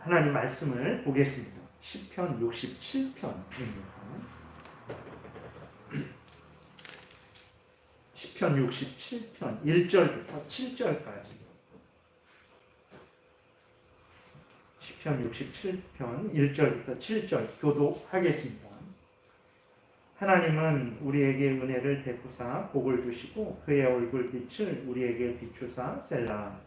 하나님 말씀을 보겠습니다. 시편 67편입니다. 시편 67편 1절부터 7절까지. 시편 67편 1절부터 7절 교독하겠습니다. 하나님은 우리에게 은혜를 베푸사 복을 주시고 그의 얼굴빛을 우리에게 비추사 셀라.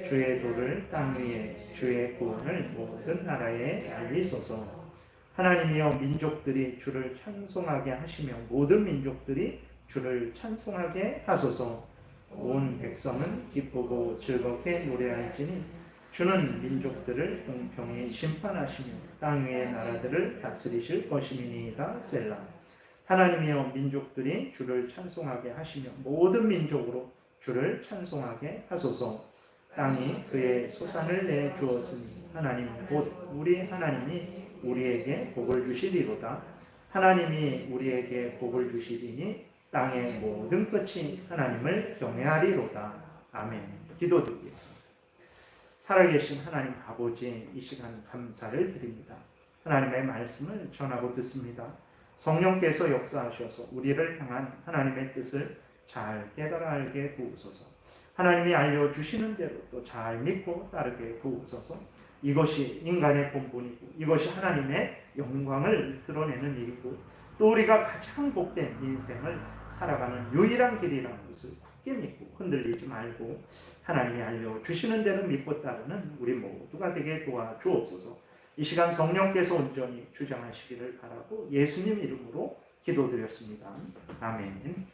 주의 도를 땅 위에 주의 구원을 모든 나라에 알리소서. 하나님이여 민족들이 주를 찬송하게 하시며 모든 민족들이 주를 찬송하게 하소서. 온 백성은 기쁘고 즐겁게 노래할지니 주는 민족들을 공평히 심판하시며 땅 위의 나라들을 다스리실 것임이니이다. 셀라. 하나님이여 민족들이 주를 찬송하게 하시며 모든 민족으로 주를 찬송하게 하소서. 땅이 그의 소산을 내주었으니 하나님 곧 우리 하나님이 우리에게 복을 주시리로다. 하나님이 우리에게 복을 주시리니 땅의 모든 끝이 하나님을 경외하리로다. 아멘. 기도드리겠습니다. 살아계신 하나님 아버지, 이 시간 감사를 드립니다. 하나님의 말씀을 전하고 듣습니다. 성령께서 역사하셔서 우리를 향한 하나님의 뜻을 잘 깨달아 알게 도우소서. 하나님이 알려주시는 대로 또 잘 믿고 따르게 도우소서. 이것이 인간의 본분이고 이것이 하나님의 영광을 드러내는 일이고 또 우리가 가장 복된 인생을 살아가는 유일한 길이라는 것을 굳게 믿고 흔들리지 말고 하나님이 알려주시는 대로 믿고 따르는 우리 모두가 되게 도와주옵소서. 이 시간 성령께서 온전히 주장하시기를 바라고 예수님 이름으로 기도드렸습니다. 아멘.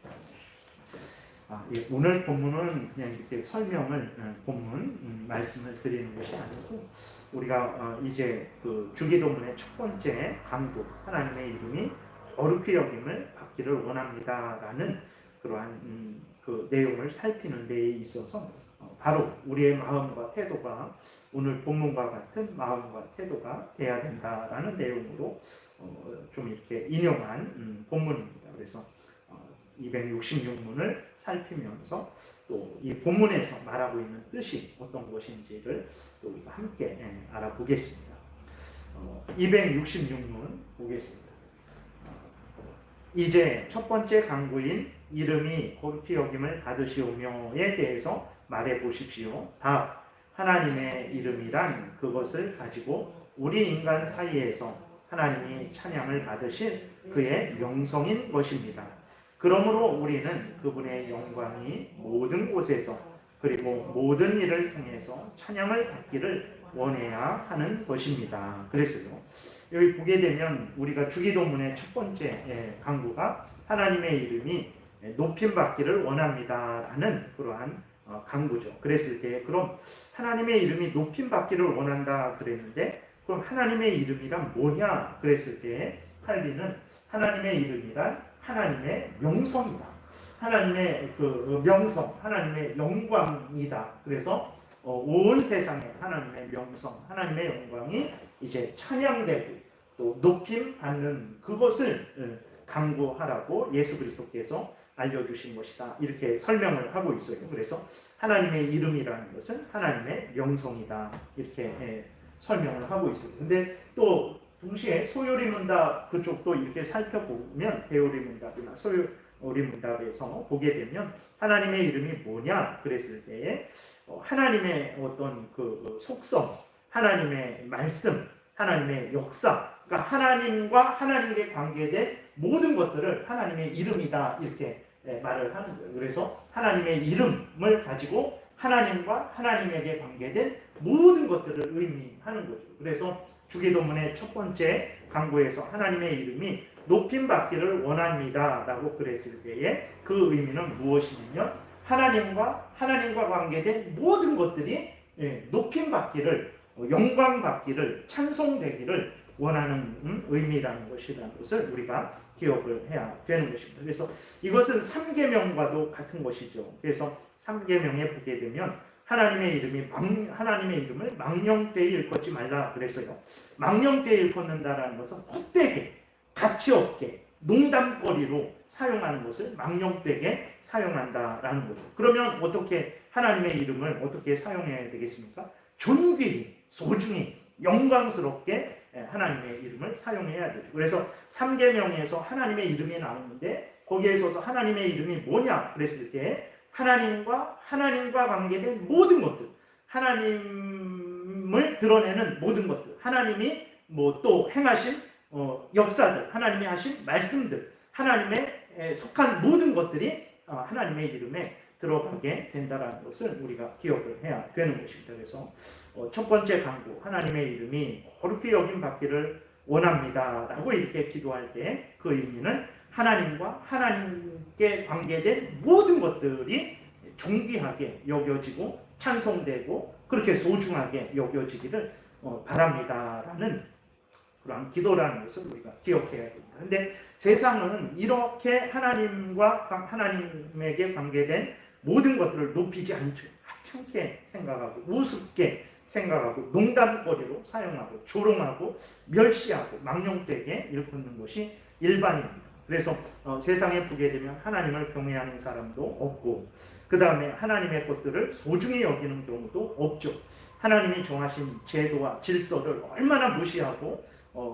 오늘 본문은 그냥 이렇게 설명을 본문 말씀을 드리는 것이 아니고 우리가 이제 그 주기도문의 첫 번째 강구 하나님의 이름이 거룩히 여김을 받기를 원합니다라는 그러한 그 내용을 살피는 데에 있어서 바로 우리의 마음과 태도가 오늘 본문과 같은 마음과 태도가 돼야 된다라는 내용으로 좀 이렇게 인용한 본문입니다. 그래서 266문을 살피면서 또 이 본문에서 말하고 있는 뜻이 어떤 것인지를 또 우리가 함께 알아보겠습니다. 266문 보겠습니다. 이제 첫 번째 강구인 이름이 거룩히 여김을 받으시오며에 대해서 말해 보십시오. 답. 하나님의 이름이란 그것을 가지고 우리 인간 사이에서 하나님이 찬양을 받으실 그의 명성인 것입니다. 그러므로 우리는 그분의 영광이 모든 곳에서 그리고 모든 일을 통해서 찬양을 받기를 원해야 하는 것입니다. 그래서요. 여기 보게 되면 우리가 주기도문의 첫 번째 강구가 하나님의 이름이 높임받기를 원합니다라는 그러한 강구죠. 그랬을 때 그럼 하나님의 이름이 높임받기를 원한다 그랬는데 그럼 하나님의 이름이란 뭐냐 그랬을 때 할리는 하나님의 이름이란 하나님의 명성이다. 하나님의 그 명성, 하나님의 영광이다. 그래서 온 세상에 하나님의 명성, 하나님의 영광이 이제 찬양되고 또 높임 받는 그것을 강구하라고 예수 그리스도께서 알려주신 것이다. 이렇게 설명을 하고 있어요. 그래서 하나님의 이름이라는 것은 하나님의 명성이다. 이렇게 설명을 하고 있어요. 근데 또 동시에 소요리 문답 그쪽도 이렇게 살펴보면 대요리 문답이나 소요리 문답에서 보게 되면 하나님의 이름이 뭐냐 그랬을 때에 하나님의 어떤 그 속성, 하나님의 말씀, 하나님의 역사, 그러니까 하나님과 하나님께 관계된 모든 것들을 하나님의 이름이다 이렇게 말을 하는 거예요. 그래서 하나님의 이름을 가지고 하나님과 하나님에게 관계된 모든 것들을 의미하는 거죠. 그래서 주기도문의 첫 번째 강구에서 하나님의 이름이 높임받기를 원합니다 라고 그랬을 때에 그 의미는 무엇이냐면 하나님과 관계된 모든 것들이 높임받기를 영광받기를 찬송되기를 원하는 의미라는 것이라는 것을 우리가 기억을 해야 되는 것입니다. 그래서 이것은 3계명과도 같은 것이죠. 그래서 3계명에 보게 되면 하나님의 이름을 망령되이 일컫지 말라 그랬어요. 망령되이 일컫는다라는 것은 헛되게, 가치 없게, 농담거리로 사용하는 것을 망령되게 사용한다라는 거죠. 그러면 어떻게 하나님의 이름을 어떻게 사용해야 되겠습니까? 존귀히, 소중히, 영광스럽게 하나님의 이름을 사용해야 되죠. 그래서 3계명에서 하나님의 이름이 나오는데 거기에서도 하나님의 이름이 뭐냐 그랬을 때 하나님과 관계된 모든 것들, 하나님을 드러내는 모든 것들, 하나님이 뭐 또 행하신 역사들, 하나님이 하신 말씀들, 하나님의 속한 모든 것들이 하나님의 이름에 들어가게 된다는 것을 우리가 기억을 해야 되는 것입니다. 그래서 첫 번째 강구, 하나님의 이름이 거룩히 여김 받기를 원합니다 라고 이렇게 기도할 때 그 의미는 하나님과 하나님께 관계된 모든 것들이 존귀하게 여겨지고 찬송되고 그렇게 소중하게 여겨지기를 바랍니다라는 그런 기도라는 것을 우리가 기억해야 됩니다. 근데 세상은 이렇게 하나님에게 관계된 모든 것들을 높이지 않죠. 하찮게 생각하고 우습게 생각하고 농담거리로 사용하고 조롱하고 멸시하고 망령되게 일컫는 것이 일반입니다. 그래서 세상에 보게 되면 하나님을 경외하는 사람도 없고 그 다음에 하나님의 것들을 소중히 여기는 경우도 없죠. 하나님이 정하신 제도와 질서를 얼마나 무시하고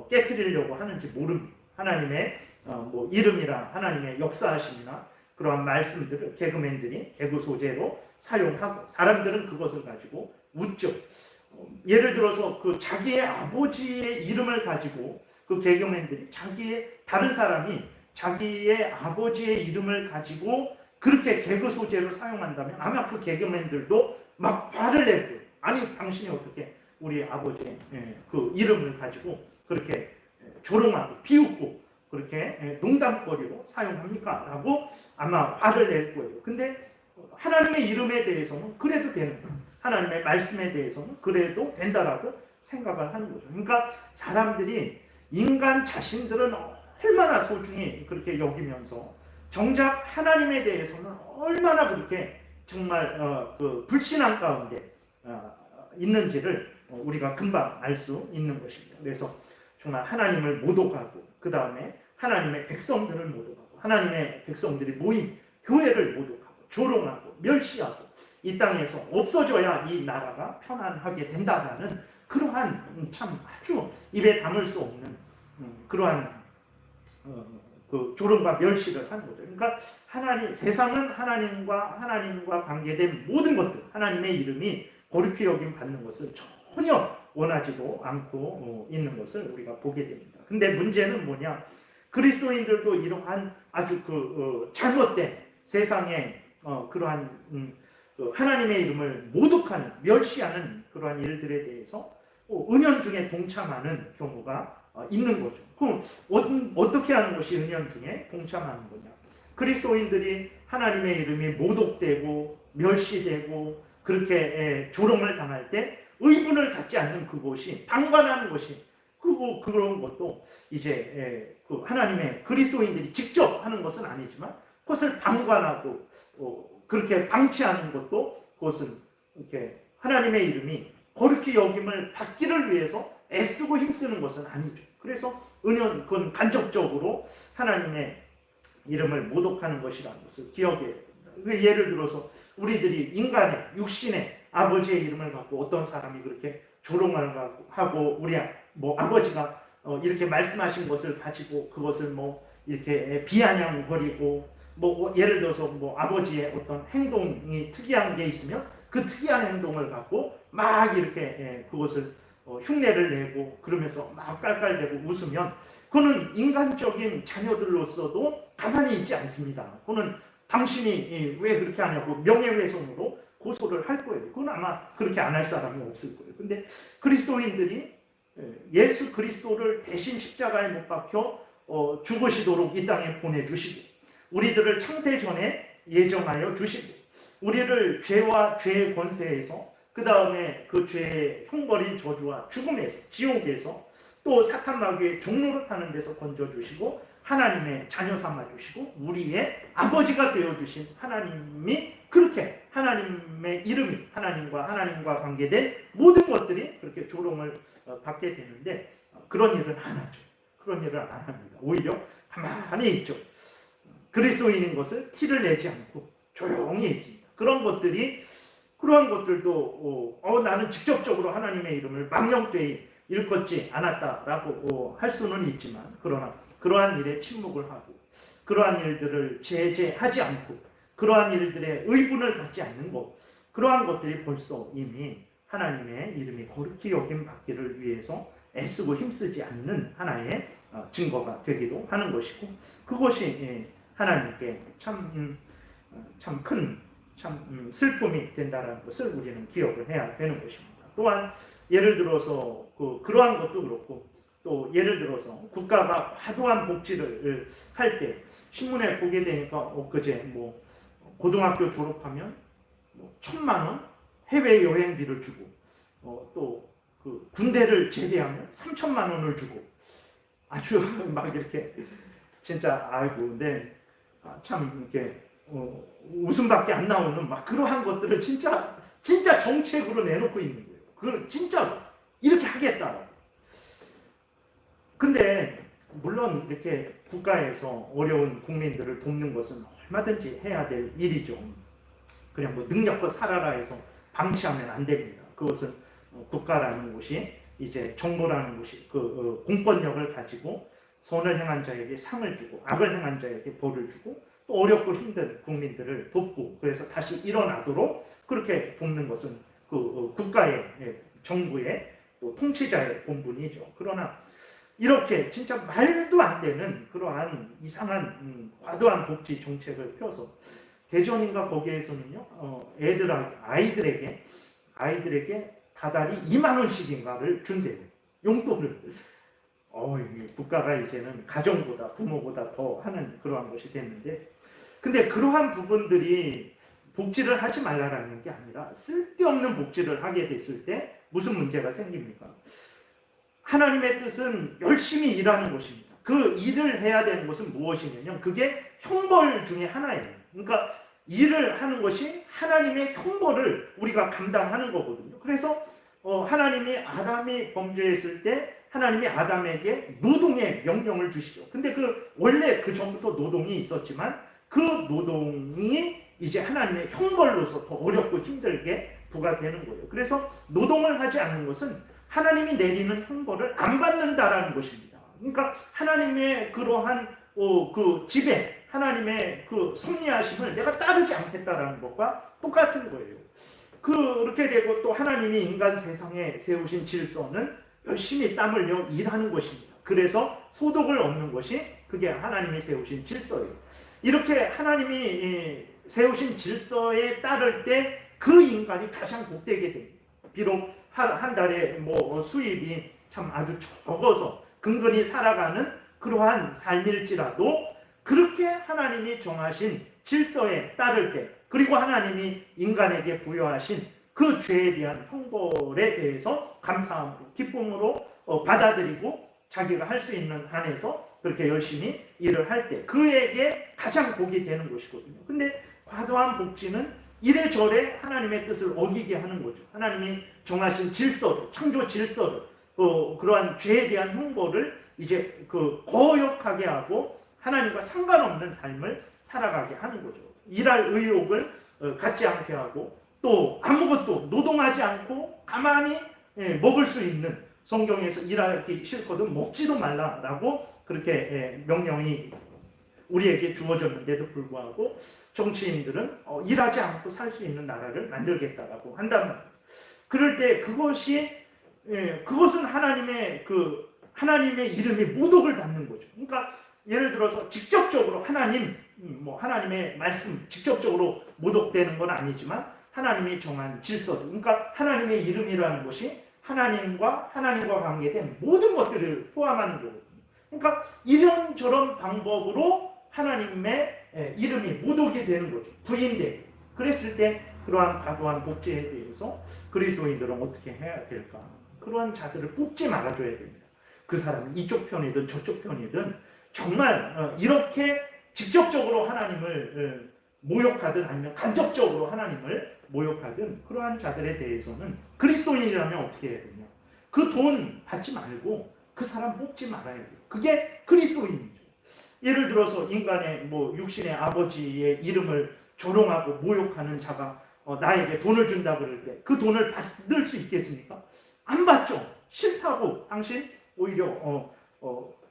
깨트리려고 하는지 모릅니다. 하나님의 뭐 이름이나 하나님의 역사하심이나 그러한 말씀들을 개그맨들이 개그 소재로 사용하고 사람들은 그것을 가지고 웃죠. 예를 들어서 그 자기의 아버지의 이름을 가지고 그 개그맨들이 다른 사람이 자기의 아버지의 이름을 가지고 그렇게 개그 소재로 사용한다면 아마 그 개그맨들도 막 화를 내고 아니 당신이 어떻게 우리 아버지의 그 이름을 가지고 그렇게 조롱하고 비웃고 그렇게 농담거리로 사용합니까? 라고 아마 화를 낼 거예요. 근데 하나님의 이름에 대해서는 그래도 되는 거예요. 하나님의 말씀에 대해서는 그래도 된다라고 생각을 하는 거죠. 그러니까 사람들이 인간 자신들은 얼마나 소중히 그렇게 여기면서 정작 하나님에 대해서는 얼마나 그렇게 정말 그 불신앙 가운데 있는지를 우리가 금방 알 수 있는 것입니다. 그래서 정말 하나님을 모독하고 그 다음에 하나님의 백성들을 모독하고 하나님의 백성들이 모인 교회를 모독하고 조롱하고 멸시하고 이 땅에서 없어져야 이 나라가 편안하게 된다라는 그러한 참 아주 입에 담을 수 없는 그러한 그 조롱과 멸시를 하는 거죠. 그러니까 세상은 하나님과 관계된 모든 것들, 하나님의 이름이 거룩히 여김 받는 것을 전혀 원하지도 않고 있는 것을 우리가 보게 됩니다. 근데 문제는 뭐냐? 그리스도인들도 이러한 아주 잘못된 세상의 그러한 하나님의 이름을 모독하는, 멸시하는 그러한 일들에 대해서 은연중에 동참하는 경우가 있는 거죠. 그럼 어떻게 하는 것이 은연중에 동참하는 거냐? 그리스도인들이 하나님의 이름이 모독되고 멸시되고 그렇게 조롱을 당할 때 의분을 갖지 않는 그것이 방관하는 것이 그런 것도 이제 그 하나님의 그리스도인들이 직접 하는 것은 아니지만 그것을 방관하고 그렇게 방치하는 것도 그것은 이렇게 하나님의 이름이 거룩히 여김을 받기를 위해서 애쓰고 힘쓰는 것은 아니죠. 그래서 그건 간접적으로 하나님의 이름을 모독하는 것이라는 것을 기억해야 됩니다. 예를 들어서 우리들이 인간의 육신의 아버지의 이름을 갖고 어떤 사람이 그렇게 조롱을 하고 우리 아버지가 이렇게 말씀하신 것을 가지고 그것을 이렇게 비아냥거리고 예를 들어서 아버지의 어떤 행동이 특이한 게 있으면 그 특이한 행동을 갖고 막 이렇게 그것을 흉내를 내고 그러면서 막 깔깔대고 웃으면 그거는 인간적인 자녀들로서도 가만히 있지 않습니다. 그거는 당신이 왜 그렇게 하냐고 명예훼손으로 고소를 할 거예요. 그건 아마 그렇게 안 할 사람이 없을 거예요. 근데 그리스도인들이 예수 그리스도를 대신 십자가에 못 박혀 죽으시도록 이 땅에 보내주시고 우리들을 창세 전에 예정하여 주시고 우리를 죄와 죄의 권세에서 그 다음에 그 죄의 형벌인 저주와 죽음에서 지옥에서 또 사탄 마귀의 종로를 타는 데서 건져주시고 하나님의 자녀 삼아주시고 우리의 아버지가 되어주신 하나님이 그렇게 하나님의 이름이 하나님과 관계된 모든 것들이 그렇게 조롱을 받게 되는데 그런 일은 안 하죠. 그런 일은 안 합니다. 오히려 가만히 있죠. 그리스도인인 것을 티를 내지 않고 조용히 있습니다. 그런 것들도 나는 직접적으로 하나님의 이름을 망령되이 일컫지 않았다라고 할 수는 있지만, 그러나 그러한 일에 침묵을 하고 그러한 일들을 제재하지 않고 그러한 일들의 의분을 갖지 않는 것, 그러한 것들이 벌써 이미 하나님의 이름이 거룩히 여김 받기를 위해서 애쓰고 힘쓰지 않는 하나의 증거가 되기도 하는 것이고, 그것이 하나님께 참 큰 슬픔이 된다는 것을 우리는 기억을 해야 되는 것입니다. 또한 예를 들어서 그러한 것도 그렇고, 또 예를 들어서 국가가 과도한 복지를 할 때 신문에 보게 되니까 엊그제 고등학교 졸업하면 1,000만 원 해외 여행비를 주고, 또 군대를 제대하면 3,000만 원을 주고, 아주 막 이렇게 진짜 아이고, 참 이렇게 웃음밖에 안 나오는 막 그러한 것들을 진짜 정책으로 내놓고 있는 거예요. 그걸 진짜 이렇게 하겠다. 근데 물론 이렇게 국가에서 어려운 국민들을 돕는 것은 얼마든지 해야 될 일이죠. 그냥 능력껏 살아라 해서 방치하면 안 됩니다. 그것은 국가라는 곳이, 이제 정부라는 곳이 공권력을 가지고 선을 행한 자에게 상을 주고 악을 행한 자에게 벌을 주고 또 어렵고 힘든 국민들을 돕고, 그래서 다시 일어나도록 그렇게 돕는 것은 국가의, 정부의, 또 통치자의 본분이죠. 그러나 이렇게 진짜 말도 안 되는 그러한 이상한 과도한 복지 정책을 펴서 대전인가 거기에서는요, 아이들에게 다달이 2만 원씩인가를 준대요. 용돈을. 국가가 이제는 가정보다 부모보다 더 하는 그러한 것이 됐는데, 근데 그러한 부분들이 복지를 하지 말라라는 게 아니라 쓸데없는 복지를 하게 됐을 때 무슨 문제가 생깁니까? 하나님의 뜻은 열심히 일하는 것입니다. 그 일을 해야 되는 것은 무엇이냐면 그게 형벌 중에 하나예요. 그러니까 일을 하는 것이 하나님의 형벌을 우리가 감당하는 거거든요. 그래서 하나님이 아담이 범죄했을 때 하나님이 아담에게 노동의 명령을 주시죠. 근데 원래 그 전부터 노동이 있었지만 그 노동이 이제 하나님의 형벌로서 더 어렵고 힘들게 부과되는 거예요. 그래서 노동을 하지 않는 것은 하나님이 내리는 형벌을 안 받는다라는 것입니다. 그러니까 하나님의 그러한 지배, 하나님의 섭리하심을 내가 따르지 않겠다라는 것과 똑같은 거예요. 그렇게 되고 또 하나님이 인간 세상에 세우신 질서는 열심히 땀 흘려 일하는 것입니다. 그래서 소득을 얻는 것이 그게 하나님이 세우신 질서예요. 이렇게 하나님이 세우신 질서에 따를 때 그 인간이 가장 복되게 됩니다. 비록 한 달에 수입이 참 아주 적어서 근근히 살아가는 그러한 삶일지라도 그렇게 하나님이 정하신 질서에 따를 때, 그리고 하나님이 인간에게 부여하신 그 죄에 대한 형벌에 대해서 감사함으로 기쁨으로 받아들이고 자기가 할 수 있는 한에서 그렇게 열심히 일을 할 때 그에게 가장 복이 되는 것이거든요. 근데 과도한 복지는 이래저래 하나님의 뜻을 어기게 하는 거죠. 하나님이 정하신 질서를, 창조 질서를, 그러한 죄에 대한 형벌을 이제 거역하게 하고 하나님과 상관없는 삶을 살아가게 하는 거죠. 일할 의욕을 갖지 않게 하고 또 아무것도 노동하지 않고 가만히 먹을 수 있는, 성경에서 일하기 싫거든 먹지도 말라라고 그렇게 명령이 우리에게 주어졌는데도 불구하고 정치인들은 일하지 않고 살 수 있는 나라를 만들겠다라고 한단 말이에요. 그럴 때 그것은 하나님의 이름이 모독을 받는 거죠. 그러니까 예를 들어서 직접적으로 하나님의 말씀 직접적으로 모독되는 건 아니지만 하나님이 정한 질서들, 그러니까 하나님의 이름이라는 것이 하나님과 관계된 모든 것들을 포함하는 거거든요. 그러니까 이런저런 방법으로 하나님의 이름이 모독이 되는 거죠. 부인되고. 그랬을 때 그러한 과도한 복지에 대해서 그리스도인들은 어떻게 해야 될까? 그러한 자들을 뽑지 말아줘야 됩니다. 그 사람이 이쪽 편이든 저쪽 편이든 정말 이렇게 직접적으로 하나님을 모욕하든 아니면 간접적으로 하나님을 모욕하든 그러한 자들에 대해서는 그리스도인이라면 어떻게 해야 되냐? 그 돈 받지 말고 그 사람 뽑지 말아야 돼요. 그게 그리스도인이죠. 예를 들어서 인간의 육신의 아버지의 이름을 조롱하고 모욕하는 자가 나에게 돈을 준다 그럴 때 그 돈을 받을 수 있겠습니까? 안 받죠. 싫다고 당신 오히려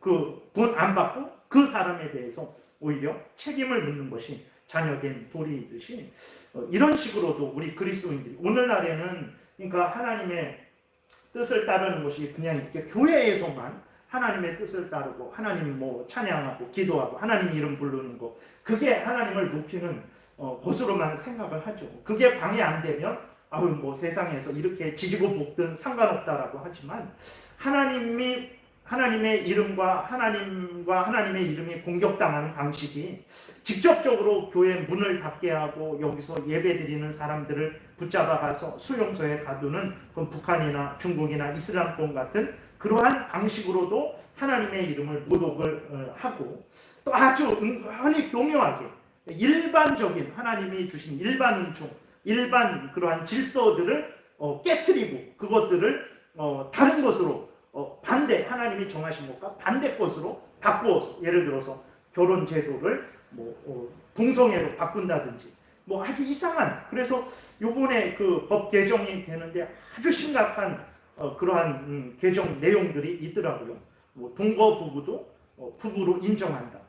그 돈 안 받고 그 사람에 대해서 오히려 책임을 묻는 것이 자녀된 도리이듯이 이런 식으로도 우리 그리스도인들이 오늘날에는 그러니까 하나님의 뜻을 따르는 것이 그냥 이렇게 교회에서만 하나님의 뜻을 따르고 하나님 뭐 찬양하고 기도하고 하나님 이름 부르는 거 그게 하나님을 높이는 것으로만 생각을 하죠. 그게 방해 안 되면 아유 뭐 세상에서 이렇게 지지고 볶든 상관없다라고 하지만 하나님의 이름과 하나님의 이름이 공격당하는 방식이 직접적으로 교회 문을 닫게 하고 여기서 예배드리는 사람들을 붙잡아가서 수용소에 가두는 북한이나 중국이나 이슬람권 같은 그러한 방식으로도 하나님의 이름을 모독을 하고 또 아주 은근히 교묘하게 일반적인 하나님이 주신 일반 은총, 일반 그러한 질서들을 깨트리고 그것들을 다른 것으로 반대 하나님이 정하신 것과 반대 것으로 바꾸어서 예를 들어서 결혼 제도를 동성애로 바꾼다든지 아주 이상한 그래서 요번에 그 법 개정이 되는데 아주 심각한 그러한 개정 내용들이 있더라고요. 동거 부부도 부부로 인정한다.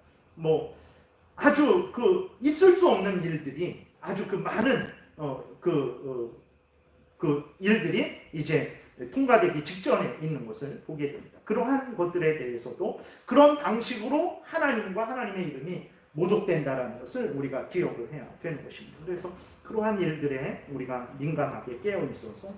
아주 그 있을 수 없는 일들이 아주 그 많은 그 일들이 이제 통과되기 직전에 있는 것을 보게 됩니다. 그러한 것들에 대해서도 그런 방식으로 하나님과 하나님의 이름이 모독된다라는 것을 우리가 기억을 해야 되는 것입니다. 그래서 그러한 일들에 우리가 민감하게 깨어 있어서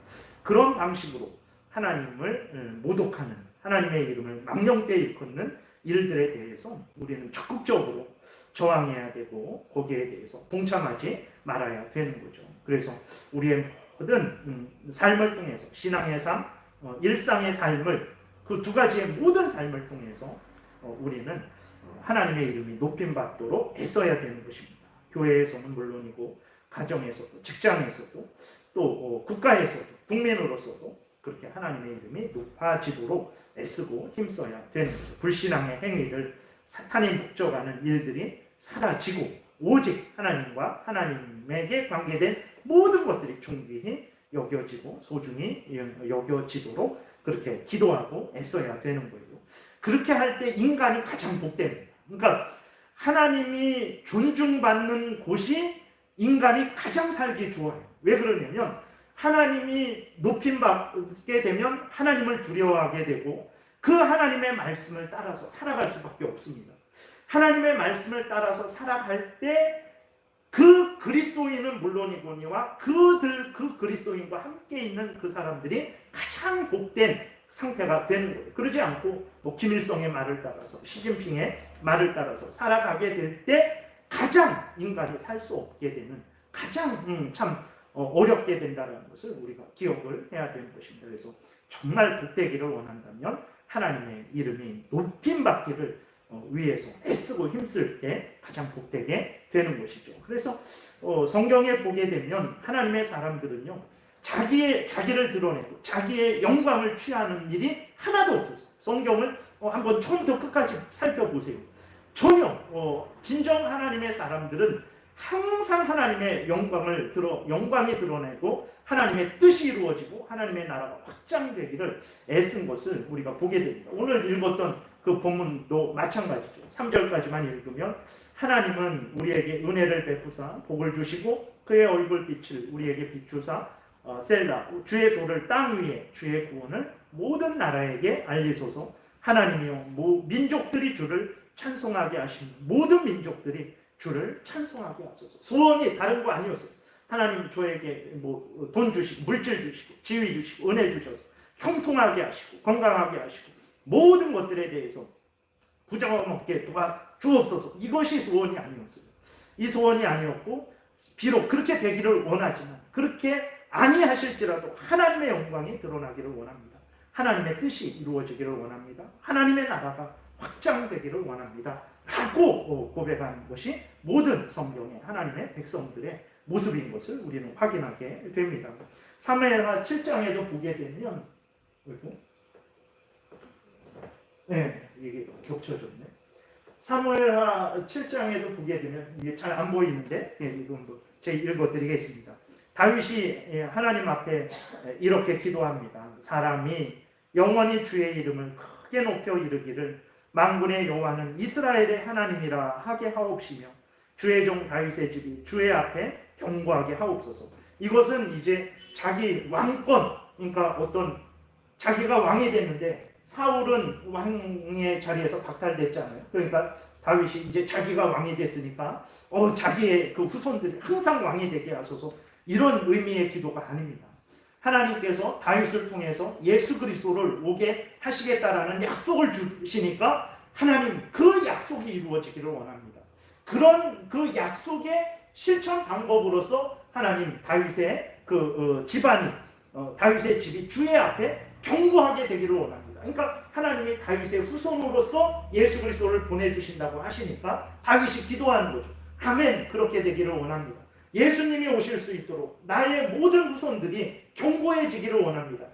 그런 방식으로 하나님을 모독하는 하나님의 이름을 망령되이 일컫는 일들에 대해서 우리는 적극적으로 저항해야 되고 거기에 대해서 동참하지 말아야 되는 거죠. 그래서 우리의 모든 삶을 통해서 신앙의 삶, 일상의 삶을 그 두 가지의 모든 삶을 통해서 우리는 하나님의 이름이 높임받도록 애써야 되는 것입니다. 교회에서는 물론이고 가정에서도 직장에서도 또 국가에서도 국민으로서도 그렇게 하나님의 이름이 높아지도록 애쓰고 힘써야 되는 거죠. 불신앙의 행위를 사탄이 목적하는 일들이 사라지고 오직 하나님과 하나님에게 관계된 모든 것들이 존귀히 여겨지고 소중히 여겨지도록 그렇게 기도하고 애써야 되는 거예요. 그렇게 할 때 인간이 가장 복됩니다. 그러니까 하나님이 존중받는 곳이 인간이 가장 살기 좋아요. 왜 그러냐면 하나님이 높임받게 되면 하나님을 두려워하게 되고 그 하나님의 말씀을 따라서 살아갈 수밖에 없습니다. 하나님의 말씀을 따라서 살아갈 때 그 그리스도인은 물론이거니와 그 그리스도인과 함께 있는 그 사람들이 가장 복된 상태가 되는 거예요. 그러지 않고 김일성의 말을 따라서 시진핑의 말을 따라서 살아가게 될 때 가장 인간이 살 수 없게 되는 가장 참 어렵게 된다는 것을 우리가 기억을 해야 되는 것입니다. 그래서 정말 복되기를 원한다면 하나님의 이름이 높임받기를 위해서 애쓰고 힘쓸 때 가장 복되게 되는 것이죠. 그래서 성경에 보게 되면 하나님의 사람들은요 자기를 드러내고 자기의 영광을 취하는 일이 하나도 없었어요. 성경을 한번 처음부터 끝까지 살펴보세요. 전혀 진정 하나님의 사람들은 항상 하나님의 영광이 드러내고 하나님의 뜻이 이루어지고 하나님의 나라가 확장되기를 애쓴 것을 우리가 보게 됩니다. 오늘 읽었던 그 본문도 마찬가지죠. 3절까지만 읽으면 하나님은 우리에게 은혜를 베푸사 복을 주시고 그의 얼굴빛을 우리에게 비추사 셀라 주의 도를 땅 위에 주의 구원을 모든 나라에게 알리소서. 하나님이여 민족들이 주를 찬송하게 하신 모든 민족들이 주를 찬송하게 하소서. 소원이 다른 거 아니었어요. 하나님 저에게 돈 주시고 물질 주시고 지위 주시고 은혜 주셔서 형통하게 하시고 건강하게 하시고 모든 것들에 대해서 부정함 없게 도와 주옵소서. 이것이 소원이 아니었어요. 이 소원이 아니었고 비록 그렇게 되기를 원하지만 그렇게 아니하실지라도 하나님의 영광이 드러나기를 원합니다. 하나님의 뜻이 이루어지기를 원합니다. 하나님의 나라가 확장되기를 원합니다. 라고 고백한 것이 모든 성경의 하나님의 백성들의 모습인 것을 우리는 확인하게 됩니다. 사무엘하 7장에도 보게 되면 이게 겹쳐졌네. 사무엘하 7장에도 보게 되면 이게 잘 안 보이는데 이건 제가 읽어드리겠습니다. 다윗이 하나님 앞에 이렇게 기도합니다. 사람이 영원히 주의 이름을 크게 높여 이르기를 만군의 여호와는 이스라엘의 하나님이라 하게 하옵시며 주의 종 다윗의 집이 주의 앞에 경고하게 하옵소서. 이것은 이제 자기 왕권, 그러니까 어떤 자기가 왕이 됐는데 사울은 왕의 자리에서 박탈됐잖아요. 그러니까 다윗이 이제 자기가 왕이 됐으니까 자기의 그 후손들이 항상 왕이 되게 하소서, 이런 의미의 기도가 아닙니다. 하나님께서 다윗을 통해서 예수 그리스도를 오게 하시겠다라는 약속을 주시니까 하나님 그 약속이 이루어지기를 원합니다. 그런 그 약속의 실천 방법으로서 하나님 다윗의 집안이 다윗의 집이 주의 앞에 경고하게 되기를 원합니다. 그러니까 하나님이 다윗의 후손으로서 예수 그리스도를 보내주신다고 하시니까 다윗이 기도하는 거죠. 아멘. 그렇게 되기를 원합니다. 예수님이 오실 수 있도록 나의 모든 후손들이 견고해지기를 원합니다.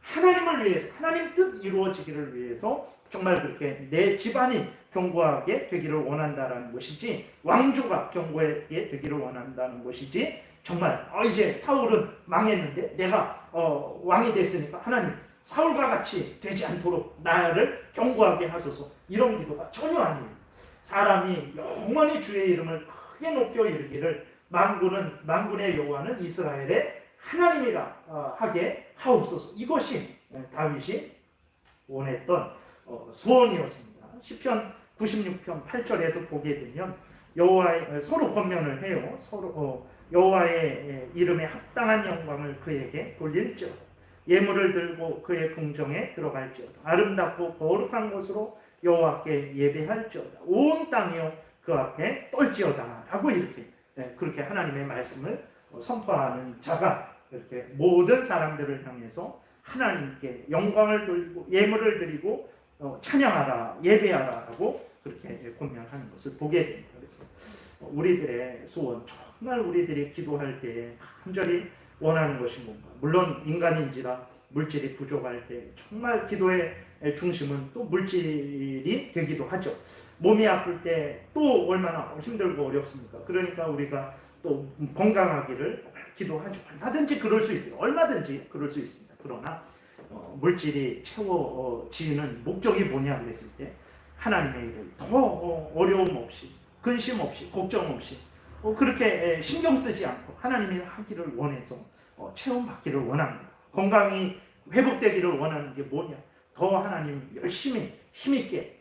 하나님을 위해서, 하나님 뜻 이루어지기를 위해서 정말 그렇게 내 집안이 견고하게 되기를 원한다는 것이지, 왕조가 견고하게 되기를 원한다는 것이지, 정말 이제 사울은 망했는데 내가 왕이 됐으니까 하나님 사울과 같이 되지 않도록 나를 견고하게 하소서, 이런 기도가 전혀 아닙니다. 사람이 영원히 주의 이름을 크게 높여 이르기를 만군의 여호와는 이스라엘의 하나님이라 하게 하옵소서. 이것이 다윗이 원했던 소원이었습니다. 시편 96편 8절에도 보게 되면 여호와의 서로 권면을 해요. 서로 여호와의 이름에 합당한 영광을 그에게 돌릴지어다. 예물을 들고 그의 궁정에 들어갈지어다. 아름답고 거룩한 곳으로 여호와께 예배할지어다. 온 땅이여 그 앞에 떨지어다. 라고 이렇게 그렇게 하나님의 말씀을 선포하는 자가 이렇게 모든 사람들을 향해서 하나님께 영광을 돌리고 예물을 드리고 찬양하라, 예배하라라고 그렇게 권면하는 것을 보게 됩니다. 그래서 우리들의 소원, 정말 우리들이 기도할 때 간절히 원하는 것이 뭔가, 물론 인간인지라 물질이 부족할 때 정말 기도의 중심은 또 물질이 되기도 하죠. 몸이 아플 때 또 얼마나 힘들고 어렵습니까? 그러니까 우리가 또 건강하기를 기도하죠. 얼마든지 그럴 수 있어요. 얼마든지 그럴 수 있습니다. 그러나 물질이 채워지는 목적이 뭐냐 그랬을 때 하나님의 일을 더 어려움 없이, 근심 없이, 걱정 없이 그렇게 신경 쓰지 않고 하나님이 하기를 원해서 체험받기를 원합니다. 건강이 회복되기를 원하는 게 뭐냐? 더 하나님 열심히 힘있게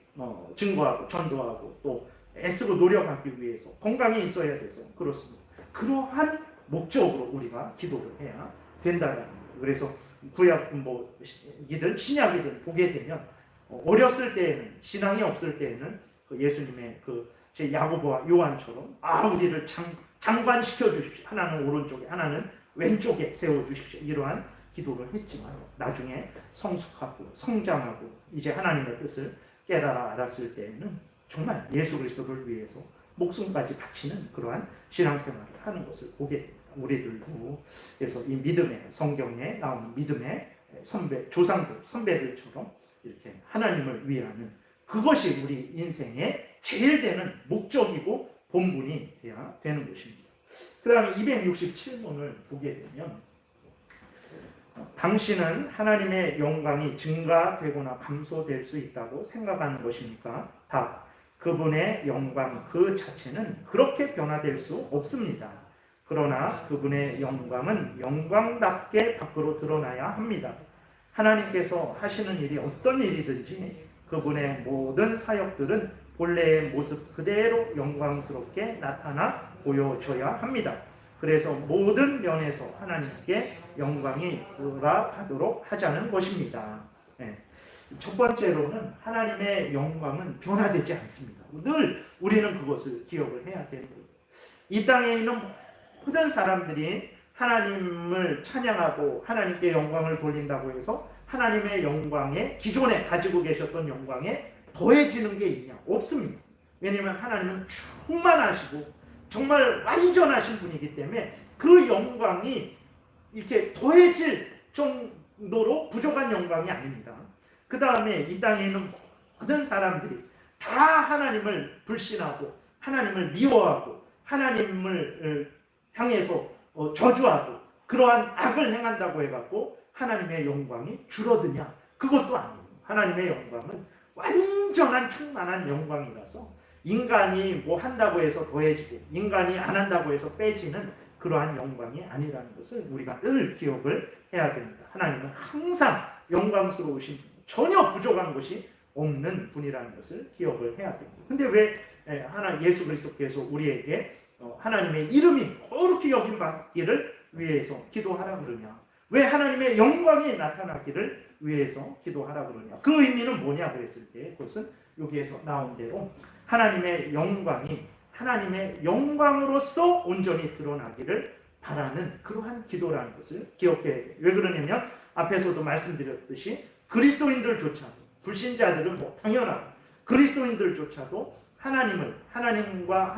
증거하고 전도하고 또 애쓰고 노력하기 위해서 건강이 있어야 돼서 그렇습니다. 그러한 목적으로 우리가 기도를 해야 된다는 거예요. 그래서 구약이든 신약이든 보게 되면 어렸을 때에는, 신앙이 없을 때에는 예수님의 제 야고보와 요한처럼 우리를 장관시켜 주십시오. 하나는 오른쪽에 하나는 왼쪽에 세워 주십시오. 이러한 기도를 했지만 나중에 성숙하고 성장하고 이제 하나님의 뜻을 깨달아 알았을 때에는 정말 예수 그리스도를 위해서 목숨까지 바치는 그러한 신앙생활을 하는 것을 보게 됩니다. 우리들도 그래서 이 믿음의, 성경에 나오는 믿음의 조상들, 선배들처럼 이렇게 하나님을 위하는 그것이 우리 인생의 제일 되는 목적이고 본분이 되어야 되는 것입니다. 그 다음에 267문을 보게 되면 당신은 하나님의 영광이 증가되거나 감소될 수 있다고 생각하는 것입니까? 답. 그분의 영광 그 자체는 그렇게 변화될 수 없습니다. 그러나 그분의 영광은 영광답게 밖으로 드러나야 합니다. 하나님께서 하시는 일이 어떤 일이든지 그분의 모든 사역들은 본래의 모습 그대로 영광스럽게 나타나 보여져야 합니다. 그래서 모든 면에서 하나님께 영광이 돌아가도록 하자는 것입니다. 첫 번째로는 하나님의 영광은 변화되지 않습니다. 늘 우리는 그것을 기억을 해야 되는 거예요. 이 땅에 있는 모든 사람들이 하나님을 찬양하고 하나님께 영광을 돌린다고 해서 하나님의 영광에, 기존에 가지고 계셨던 영광에 더해지는 게 있냐? 없습니다. 왜냐하면 하나님은 충만하시고 정말 완전하신 분이기 때문에 그 영광이 이렇게 더해질 정도로 부족한 영광이 아닙니다. 그 다음에 이 땅에 있는 모든 사람들이 다 하나님을 불신하고 하나님을 미워하고 하나님을 향해서 저주하고 그러한 악을 행한다고 해갖고 하나님의 영광이 줄어드냐? 그것도 아니에요. 하나님의 영광은 완전한 충만한 영광이라서 인간이 뭐 한다고 해서 더해지고 인간이 안 한다고 해서 빼지는 그러한 영광이 아니라는 것을 우리가 늘 기억을 해야 됩니다. 하나님은 항상 영광스러우신, 전혀 부족한 것이 없는 분이라는 것을 기억을 해야 됩니다. 근데 왜 예수 그리스도께서 우리에게 하나님의 이름이 거룩히 여김 받기를 위해서 기도하라 그러냐? 왜 하나님의 영광이 나타나기를 위해서 기도하라 그러냐? 그 의미는 뭐냐 그랬을 때 그것은 여기에서 나온 대로 하나님의 영광이 하나님의 영광으로서 온전히 드러나기를 바라는 그러한 기도라는 것을 기억해야 돼요. 왜 그러냐면 앞에서도 말씀드렸듯이 그리스도인들조차도, 불신자들은 뭐 당연하고 그리스도인들조차도 하나님과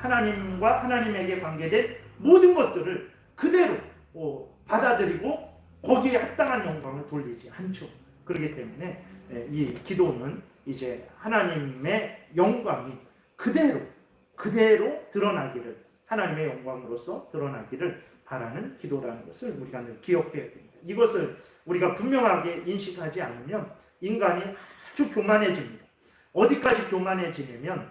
하나님에게 관계된 모든 것들을 그대로 받아들이고 거기에 합당한 영광을 돌리지 않죠. 그렇기 때문에 이 기도는 이제 하나님의 영광이 그대로 드러나기를, 하나님의 영광으로서 드러나기를 바라는 기도라는 것을 우리가 늘 기억해야 됩니다. 이것을 우리가 분명하게 인식하지 않으면 인간이 아주 교만해집니다. 어디까지 교만해지냐면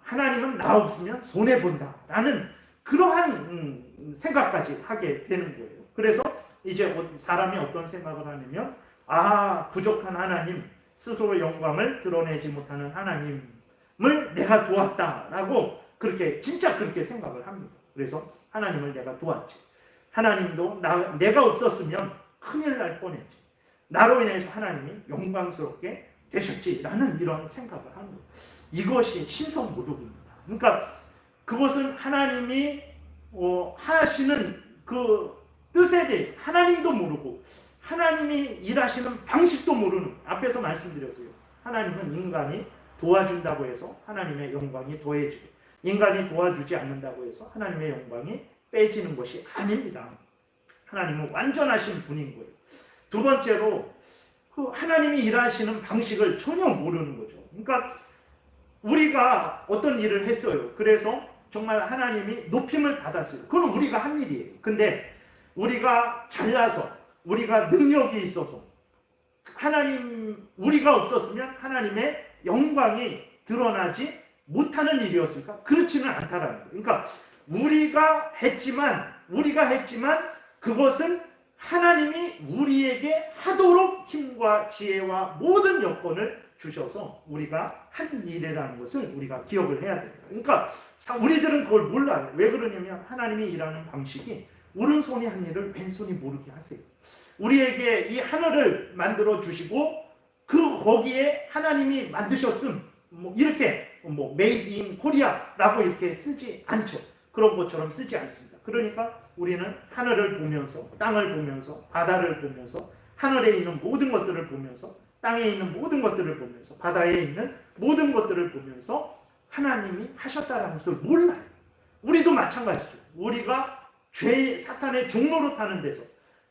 하나님은 나 없으면 손해본다라는 그러한 생각까지 하게 되는 거예요. 그래서 이제 사람이 어떤 생각을 하냐면 부족한 하나님, 스스로 영광을 드러내지 못하는 하나님을 내가 도왔다라고 진짜 그렇게 생각을 합니다. 그래서 하나님을 내가 도왔지. 하나님도 내가 없었으면 큰일 날 뻔했지. 나로 인해서 하나님이 영광스럽게 되셨지라는 이런 생각을 합니다. 이것이 신성모독입니다. 그러니까 그것은 하나님이 하시는 그 뜻에 대해서 하나님도 모르고 하나님이 일하시는 방식도 모르는, 앞에서 말씀드렸어요. 하나님은 인간이 도와준다고 해서 하나님의 영광이 더해지고 인간이 도와주지 않는다고 해서 하나님의 영광이 빼지는 것이 아닙니다. 하나님은 완전하신 분인 거예요. 두 번째로 하나님이 일하시는 방식을 전혀 모르는 거죠. 그러니까 우리가 어떤 일을 했어요. 그래서 정말 하나님이 높임을 받았어요. 그건 우리가 한 일이에요. 근데 우리가 잘나서 우리가 능력이 있어서 우리가 없었으면 하나님의 영광이 드러나지 못하는 일이었을까? 그렇지는 않다라는 거예요. 그러니까 우리가 했지만 그것은 하나님이 우리에게 하도록 힘과 지혜와 모든 여건을 주셔서 우리가 한 일이라는 것을 우리가 기억을 해야 됩니다. 그러니까 우리들은 그걸 몰라요. 왜 그러냐면 하나님이 일하는 방식이 오른손이 한 일을 왼손이 모르게 하세요. 우리에게 이 하늘을 만들어 주시고 거기에 하나님이 만드셨음 이렇게 메이드 인 코리아라고 이렇게 쓰지 않죠. 그런 것처럼 쓰지 않습니다. 그러니까 우리는 하늘을 보면서, 땅을 보면서, 바다를 보면서, 하늘에 있는 모든 것들을 보면서, 땅에 있는 모든 것들을 보면서, 바다에 있는 모든 것들을 보면서 하나님이 하셨다는 것을 몰라요. 우리도 마찬가지죠. 우리가 사탄의 종로로 타는 데서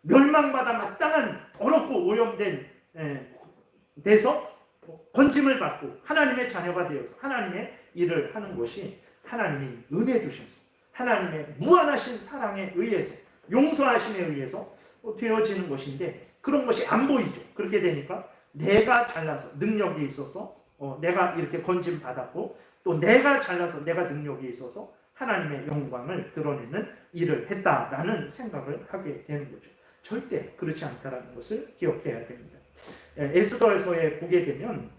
멸망받아 마땅한 더럽고 오염된 데서 건짐을 받고 하나님의 자녀가 되어서 하나님의 일을 하는 것이 하나님이 은혜 주셔서 하나님의 무한하신 사랑에 의해서, 용서하심에 의해서 되어지는 것인데 그런 것이 안 보이죠. 그렇게 되니까 내가 잘나서 능력이 있어서 내가 이렇게 건짐 받았고 또 내가 잘나서 내가 능력이 있어서 하나님의 영광을 드러내는 일을 했다라는 생각을 하게 되는 거죠. 절대 그렇지 않다라는 것을 기억해야 됩니다. 에스더에서에 보게 되면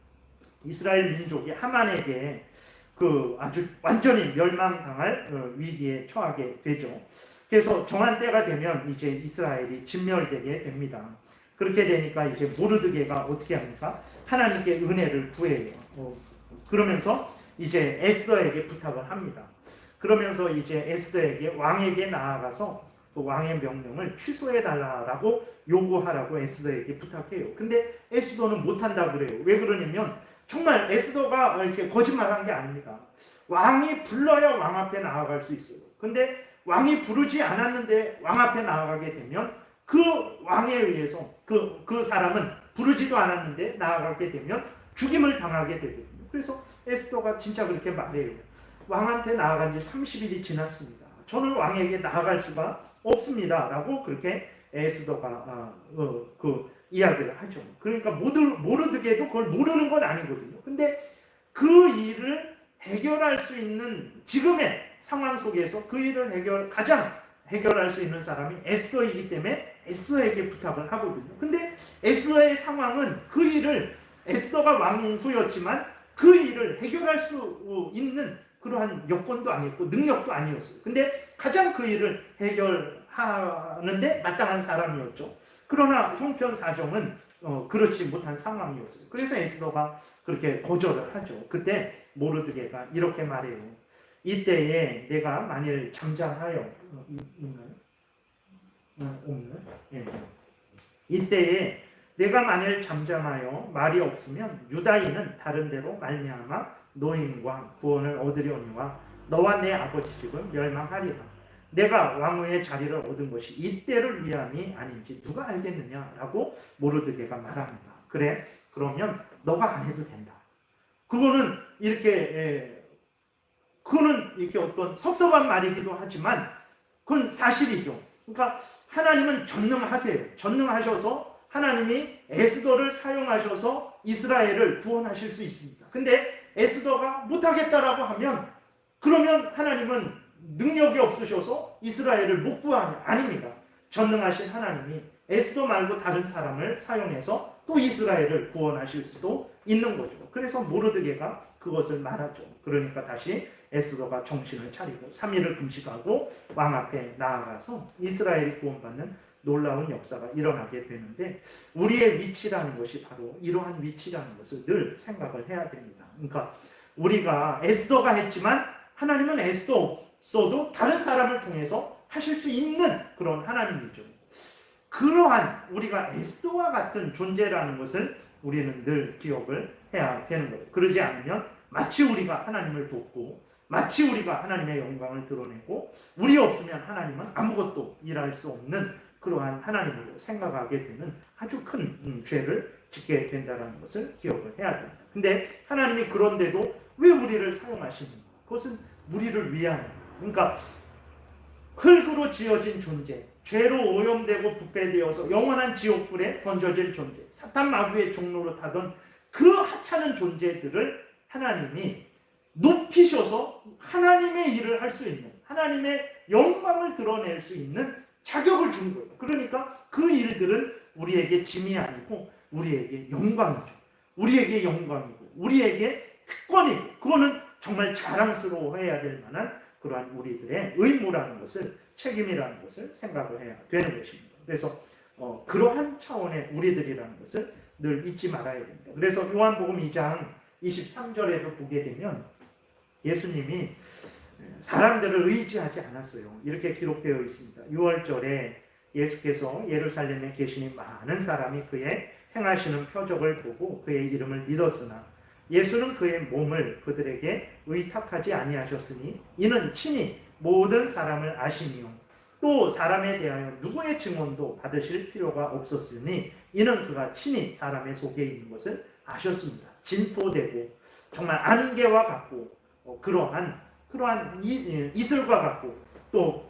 이스라엘 민족이 하만에게 아주 완전히 멸망당할 위기에 처하게 되죠. 그래서 정한 때가 되면 이제 이스라엘이 진멸되게 됩니다. 그렇게 되니까 이제 모르드게가 어떻게 합니까? 하나님께 은혜를 구해요. 그러면서 이제 에스더에게 부탁을 합니다. 그러면서 이제 에스더에게 왕에게 나아가서 그 왕의 명령을 취소해달라고 요구하라고 에스더에게 부탁해요. 근데 에스더는 못한다 그래요. 왜 그러냐면 정말 에스더가 이렇게 거짓말한 게 아닙니다. 왕이 불러야 왕 앞에 나아갈 수 있어요. 근데 왕이 부르지 않았는데 왕 앞에 나아가게 되면 그 왕에 의해서 그 사람은 부르지도 않았는데 나아가게 되면 죽임을 당하게 되거든요. 그래서 에스더가 진짜 그렇게 말해요. 왕한테 나아간 지 30일이 지났습니다. 저는 왕에게 나아갈 수가 없습니다. 라고 그렇게 에스더가 이야기를 하죠. 그러니까 모르드게도 그걸 모르는 건 아니거든요. 근데 그 일을 해결할 수 있는 지금의 상황 속에서 그 일을 가장 해결할 수 있는 사람이 에스더이기 때문에 에스더에게 부탁을 하거든요. 근데 에스더의 상황은 그 일을 에스더가 왕후였지만 그 일을 해결할 수 있는 그러한 여건도 아니었고 능력도 아니었어요. 근데 가장 그 일을 해결하는데 마땅한 사람이었죠. 그러나 형편 사정은 그렇지 못한 상황이었어요. 그래서 에스더가 그렇게 거절을 하죠. 그때 모르드게가 이렇게 말해요. 이때에 내가 만일 잠잠하여 있나요? 없네. 예. 이때에 내가 만일 잠잠하여 말이 없으면 유다인은 다른 데로 말미암아 노임과 구원을 얻으려니와 너와 내 아버지 집은 멸망하리라. 내가 왕후의 자리를 얻은 것이 이때를 위함이 아닌지 누가 알겠느냐라고 모르드게가 말합니다. 그래, 그러면 너가 안 해도 된다. 그거는 이렇게 어떤 섭섭한 말이기도 하지만 그건 사실이죠. 그러니까 하나님은 전능하세요. 전능하셔서 하나님이 에스더를 사용하셔서 이스라엘을 구원하실 수 있습니다. 근데 에스더가 못하겠다라고 하면 그러면 하나님은 능력이 없으셔서 이스라엘을 못 구하냐? 아닙니다. 전능하신 하나님이 에스더 말고 다른 사람을 사용해서 또 이스라엘을 구원하실 수도 있는 거죠. 그래서 모르드게가 그것을 말하죠. 그러니까 다시 에스더가 정신을 차리고 3일을 금식하고 왕 앞에 나아가서 이스라엘이 구원받는 놀라운 역사가 일어나게 되는데 우리의 위치라는 것이 바로 이러한 위치라는 것을 늘 생각을 해야 됩니다. 그러니까 우리가 에스더가 했지만 하나님은 에스더 없어도 다른 사람을 통해서 하실 수 있는 그런 하나님이죠. 그러한 우리가 에스더와 같은 존재라는 것을 우리는 늘 기억을 해야 되는 거예요. 그러지 않으면 마치 우리가 하나님을 돕고 마치 우리가 하나님의 영광을 드러내고 우리 없으면 하나님은 아무것도 일할 수 없는 그러한 하나님으로 생각하게 되는 아주 큰 죄를 짓게 된다는 것을 기억을 해야 됩니다. 근데 하나님이 그런데도 왜 우리를 사용하시는가? 그것은 우리를 위한, 그러니까 흙으로 지어진 존재, 죄로 오염되고 부패되어서 영원한 지옥불에 던져질 존재, 사탄 마귀의 종로로 타던 그 하찮은 존재들을 하나님이 높이셔서 하나님의 일을 할 수 있는, 하나님의 영광을 드러낼 수 있는 자격을 준 거예요. 그러니까 그 일들은 우리에게 짐이 아니고 우리에게 영광이죠. 우리에게 영광이고 우리에게 특권이고 그거는 정말 자랑스러워해야 될 만한 그러한 우리들의 의무라는 것을, 책임이라는 것을 생각을 해야 되는 것입니다. 그래서 그러한 차원의 우리들이라는 것을 늘 잊지 말아야 됩니다. 그래서 요한복음 2장 23절에도 보게 되면 예수님이 사람들을 의지하지 않았어요. 이렇게 기록되어 있습니다. 6월절에 예수께서 예루살렘에 계시니 많은 사람이 그의 행하시는 표적을 보고 그의 이름을 믿었으나 예수는 그의 몸을 그들에게 의탁하지 아니하셨으니 이는 친히 모든 사람을 아시니요 또 사람에 대하여 누구의 증언도 받으실 필요가 없었으니 이는 그가 친히 사람의 속에 있는 것을 아셨습니다. 진토되고 정말 안개와 같고 그러한 이슬과 같고 또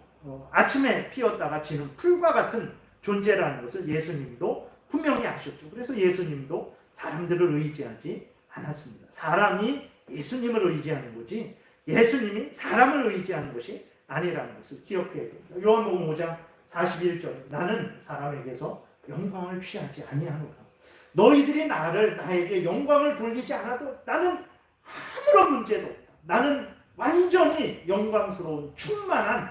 아침에 피었다가 지는 풀과 같은 존재라는 것을 예수님도 분명히 아셨죠. 그래서 예수님도 사람들을 의지하지 않았습니다. 사람이 예수님을 의지하는 거지 예수님이 사람을 의지하는 것이 아니라는 것을 기억해야 됩니다. 요한복음 5장 41절 나는 사람에게서 영광을 취하지 아니하노라. 너희들이 나에게 영광을 돌리지 않아도 나는 아무런 문제도 없다. 나는 완전히 영광스러운 충만한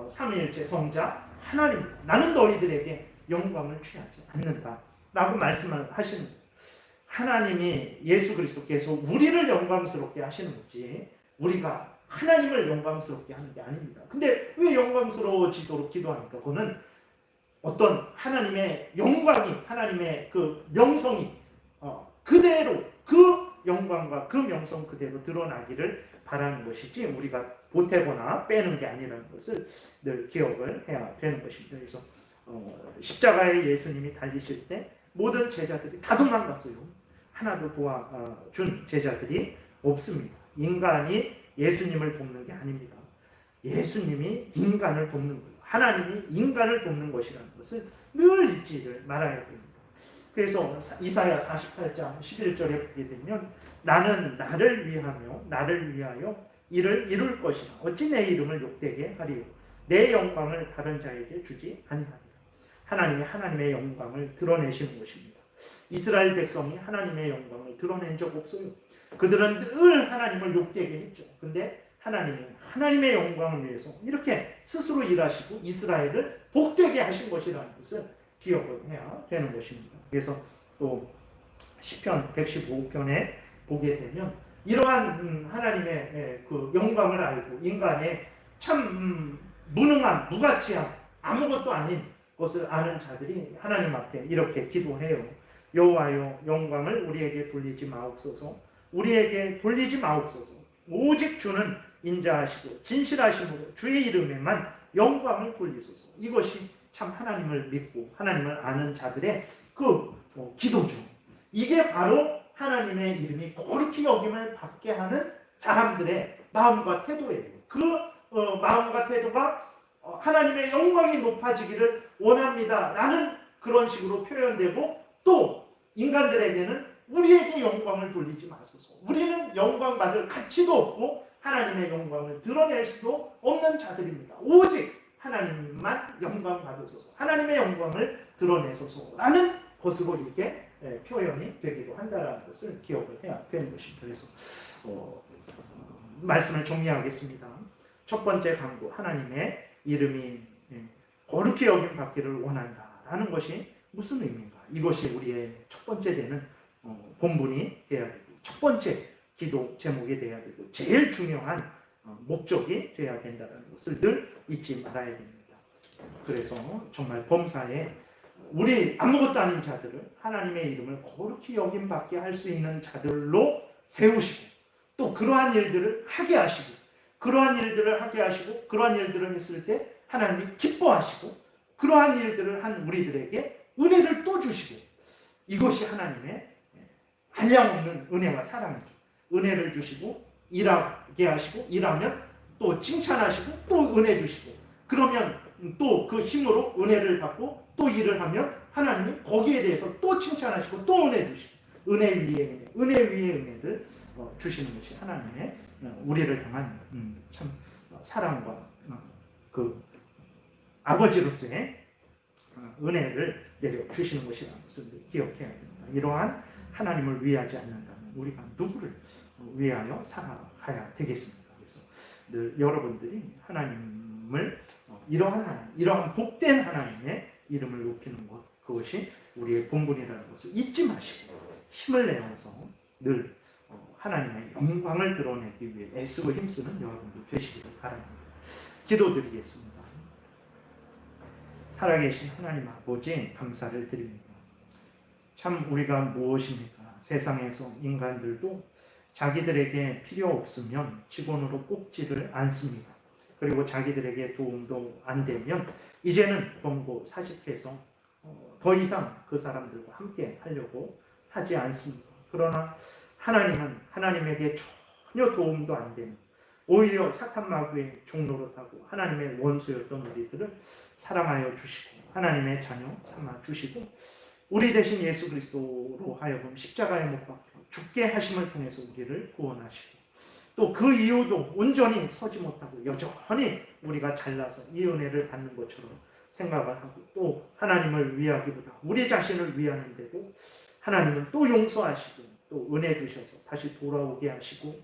삼위일체 성자 하나님입니다. 나는 너희들에게 영광을 취하지 않는다 라고 말씀을 하시는 거예요. 하나님이 예수 그리스도께서 우리를 영광스럽게 하시는 거지 우리가 하나님을 영광스럽게 하는 게 아닙니다. 근데 왜 영광스러워지도록 기도합니까? 그거는 어떤 하나님의 영광이, 하나님의 그 명성이 그대로 그 영광과 그 명성 그대로 드러나기를 바라는 것이지 우리가 보태거나 빼는 게 아니라는 것을 늘 기억을 해야 되는 것입니다. 그래서 십자가에 예수님이 달리실 때 모든 제자들이 다 도망갔어요. 하나도 도와준 제자들이 없습니다. 인간이 예수님을 돕는 게 아닙니다. 예수님이 인간을 돕는 거예요. 하나님이 인간을 돕는 것이라는 것을 늘 잊지를 말아야 됩니다. 그래서 이사야 48장 11절에 보게 되면 나는 나를 위하며 나를 위하여 이를 이룰 것이라. 어찌 내 이름을 욕되게 하리요. 내 영광을 다른 자에게 주지 아니하리라. 하나님이 하나님의 영광을 드러내시는 것입니다. 이스라엘 백성이 하나님의 영광을 드러낸 적 없어요. 그들은 늘 하나님을 욕되게 했죠. 근데 하나님은 하나님의 영광을 위해서 이렇게 스스로 일하시고 이스라엘을 복되게 하신 것이라는 것을 기억을 해야 되는 것입니다. 그래서 또 시편 115편에 보게 되면 이러한 하나님의 그 영광을 알고 인간의 참 무능함, 무가치함, 아무것도 아닌 것을 아는 자들이 하나님 앞에 이렇게 기도해요. 여호와여, 영광을 우리에게 돌리지 마옵소서. 우리에게 돌리지 마옵소서. 오직 주는 인자하시고 진실하심으로 주의 이름에만 영광을 돌리소서. 이것이 참 하나님을 믿고 하나님을 아는 자들의 그 기도죠. 이게 바로 하나님의 이름이 거룩히 여김을 받게 하는 사람들의 마음과 태도예요. 그 마음과 태도가 하나님의 영광이 높아지기를 원합니다 라는 그런 식으로 표현되고, 또 인간들에게는 우리에게 영광을 돌리지 마소서. 우리는 영광 받을 가치도 없고 하나님의 영광을 드러낼 수도 없는 자들입니다. 오직 하나님만 영광 받으소서. 하나님의 영광을 드러내소서 라는 것으로 이렇게 표현이 되기도 한다는 것을 기억을 해야 되는 것입니다. 그래서 말씀을 정리하겠습니다. 첫 번째 강구, 하나님의 이름이 거룩히 여김 받기를 원한다라는 것이 무슨 의미인가? 이것이 우리의 첫 번째 되는 본분이 되어야 되고, 첫 번째 기도 제목이 되어야 되고, 제일 중요한 목적이 되어야 된다는 것을 늘 잊지 말아야 됩니다. 그래서 정말 범사에 우리 아무것도 아닌 자들을 하나님의 이름을 거룩히 여김 받게 할 수 있는 자들로 세우시고, 또 그러한 일들을 하게 하시고, 그러한 일들을 하게 하시고, 그러한 일들을 했을 때 하나님이 기뻐하시고, 그러한 일들을 한 우리들에게 은혜를 또 주시고, 이것이 하나님의 한량없는 은혜와 사랑이죠. 은혜를 주시고 일하게 하시고, 일하면 또 칭찬하시고 또 은혜 주시고, 그러면 또 그 힘으로 은혜를 받고 또 일을 하면 하나님이 거기에 대해서 또 칭찬하시고 또 은혜 주시고, 은혜 위에 은혜, 은혜 위에 은혜를 주시는 것이 하나님의 우리를 향한 참 사랑과 그 아버지로서의 은혜를 내려 주시는 것이라는 것을 기억해야 됩니다. 이러한 하나님을 위하지 않는다면 우리가 누구를 위하여 살아가야 되겠습니까? 그래서 늘 여러분들이 하나님을 이러한 하나님, 이러한 복된 하나님의 이름을 높이는 것, 그것이 우리의 본분이라는 것을 잊지 마시고 힘을 내어서 늘 하나님의 영광을 드러내기 위해 애쓰고 힘쓰는 여러분들 되시기를 바랍니다. 기도드리겠습니다. 살아계신 하나님 아버지, 감사를 드립니다. 참 우리가 무엇입니까? 세상에서 인간들도 자기들에게 필요 없으면 직원으로 뽑지를 않습니다. 그리고 자기들에게 도움도 안 되면 이제는 권고 사직해서 더 이상 그 사람들과 함께 하려고 하지 않습니다. 그러나 하나님은 하나님에게 전혀 도움도 안 되는, 오히려 사탄 마귀의 종노릇하고 하나님의 원수였던 우리들을 사랑하여 주시고 하나님의 자녀 삼아 주시고, 우리 대신 예수 그리스도로 하여금 십자가에 못 박혀 죽게 하심을 통해서 우리를 구원하시고, 또 그 이유도 온전히 서지 못하고 여전히 우리가 잘나서 이 은혜를 받는 것처럼 생각을 하고, 또 하나님을 위하기보다 우리 자신을 위하는데도 하나님은 또 용서하시고 또 은혜 주셔서 다시 돌아오게 하시고,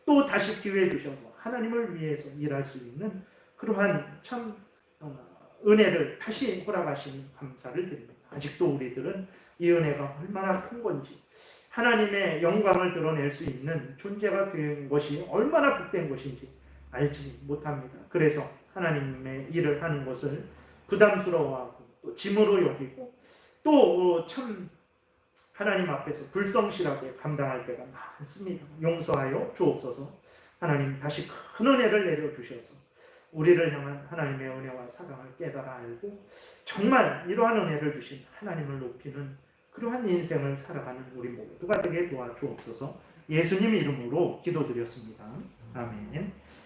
또 다시 기회 주셔서 하나님을 위해서 일할 수 있는 그러한 참 은혜를 다시 허락하시니 감사를 드립니다. 아직도 우리들은 이 은혜가 얼마나 큰 건지, 하나님의 영광을 드러낼 수 있는 존재가 된 것이 얼마나 복된 것인지 알지 못합니다. 그래서 하나님의 일을 하는 것을 부담스러워하고 또 짐으로 여기고, 또 참 하나님 앞에서 불성실하게 감당할 때가 많습니다. 용서하여 주옵소서. 하나님 다시 큰 은혜를 내려주셔서 우리를 향한 하나님의 은혜와 사랑을 깨달아 알고 정말 이러한 은혜를 주신 하나님을 높이는 그러한 인생을 살아가는 우리 모두가 되게 도와주옵소서. 예수님 이름으로 기도드렸습니다. 아멘.